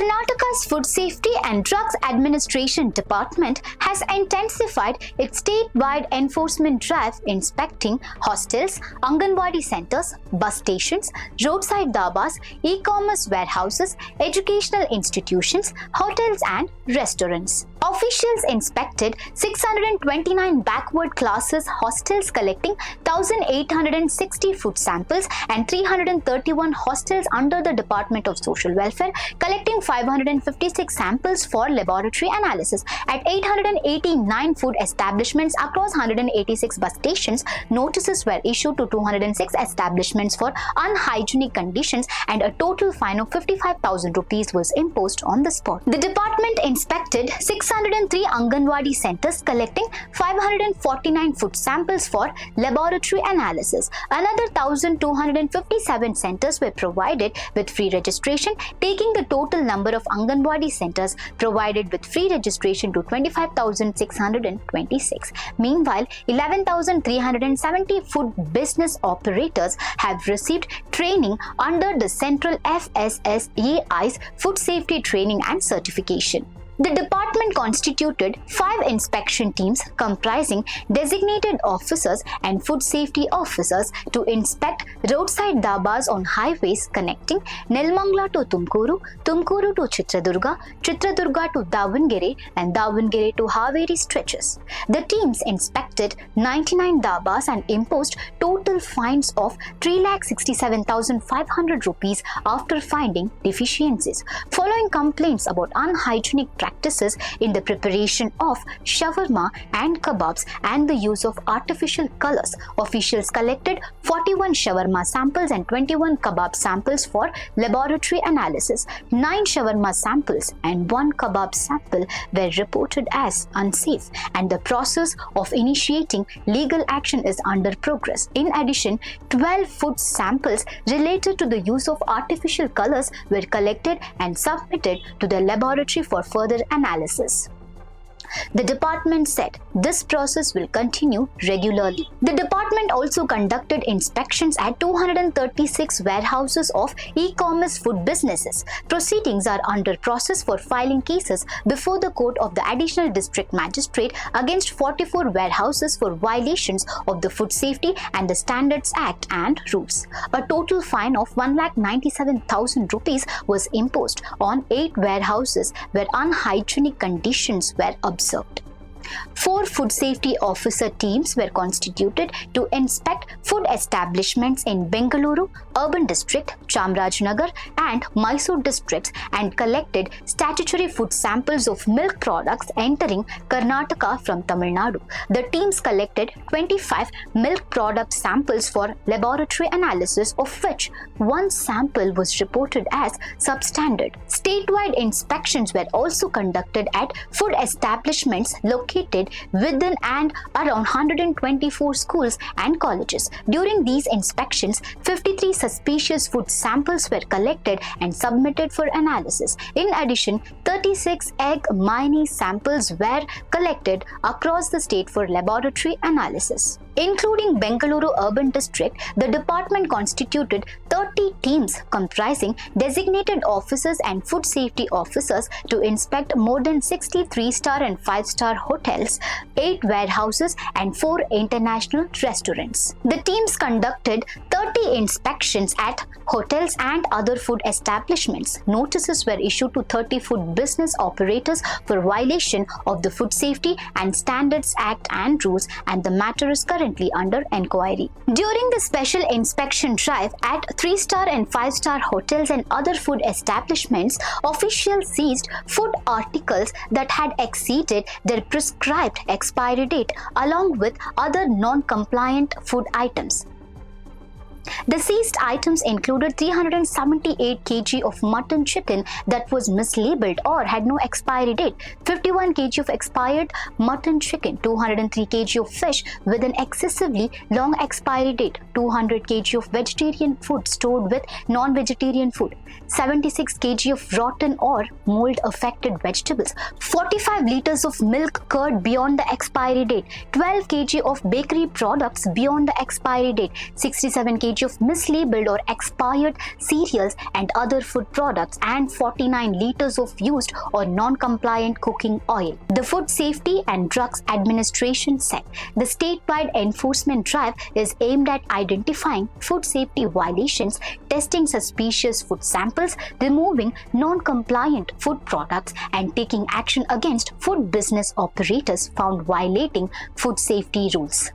Karnataka's Food Safety and Drugs Administration Department has intensified its statewide enforcement drive inspecting hostels, Anganwadi centers, bus stations, roadside dhabas, e-commerce warehouses, educational institutions, hotels and restaurants. Officials inspected 629 backward classes hostels collecting 1,860 food samples and 331 hostels under the Department of Social Welfare collecting 556 samples for laboratory analysis. At 889 food establishments across 186 bus stations, notices were issued to 206 establishments for unhygienic conditions and a total fine of 55,000 rupees was imposed on the spot. The department inspected 603 Anganwadi centers collecting 549 food samples for laboratory analysis. Another 1,257 centers were provided with free registration, taking the total number of Anganwadi centers provided with free registration to 25,626. Meanwhile, 11,370 food business operators have received training under the Central FSSAI's Food Safety Training and Certification. The department constituted 5 inspection teams comprising designated officers and food safety officers to inspect roadside dhabas on highways connecting Nelmangla to Tumkuru, Tumkuru to Chitradurga, Chitradurga to Davangere and Davangere to Haveri stretches. The teams inspected 99 dhabas and imposed total fines of 3,67,500 rupees after finding deficiencies. Following complaints about unhygienic practices in the preparation of shawarma and kebabs and the use of artificial colors, officials collected 41 shawarma samples and 21 kebab samples for laboratory analysis. 9 shawarma samples and 1 kebab sample were reported as unsafe, and the process of initiating legal action is under progress. In addition, 12 food samples related to the use of artificial colors were collected and submitted to the laboratory for further analysis. The department said this process will continue regularly. The department also conducted inspections at 236 warehouses of e-commerce food businesses. Proceedings are under process for filing cases before the court of the additional district magistrate against 44 warehouses for violations of the Food Safety and the Standards Act and rules. A total fine of 1,97,000 rupees was imposed on 8 warehouses where unhygienic conditions were observed. 4 food safety officer teams were constituted to inspect food establishments in Bengaluru, Urban District, Chamarajanagar and Mysore districts and collected statutory food samples of milk products entering Karnataka from Tamil Nadu. The teams collected 25 milk product samples for laboratory analysis, of which 1 sample was reported as substandard. Statewide inspections were also conducted at food establishments located within and around 124 schools and colleges. During these inspections, 53 suspicious food samples were collected and submitted for analysis. In addition, 36 egg mayonnaise samples were collected across the state for laboratory analysis. Including Bengaluru Urban District, the department constituted 30 teams comprising designated officers and food safety officers to inspect more than 60 3-star and 5-star hotels, 8 warehouses and 4 international restaurants. The teams conducted 30 inspections at hotels and other food establishments. Notices were issued to 30 food business operators for violation of the Food Safety and Standards Act and rules, and the matter is currently under inquiry. During the special inspection drive at 3-star and 5-star hotels and other food establishments, officials seized food articles that had exceeded their prescribed expiry date along with other non-compliant food items. The seized items included 378 kg of mutton chicken that was mislabeled or had no expiry date, 51 kg of expired mutton chicken, 203 kg of fish with an excessively long expiry date, 200 kg of vegetarian food stored with non-vegetarian food, 76 kg of rotten or mold-affected vegetables, 45 liters of milk curd beyond the expiry date, 12 kg of bakery products beyond the expiry date, 67 kg kg of mislabeled or expired cereals and other food products and 49 liters of used or non-compliant cooking oil. The Food Safety and Drugs Administration said the statewide enforcement drive is aimed at identifying food safety violations, testing suspicious food samples, removing non-compliant food products, and taking action against food business operators found violating food safety rules.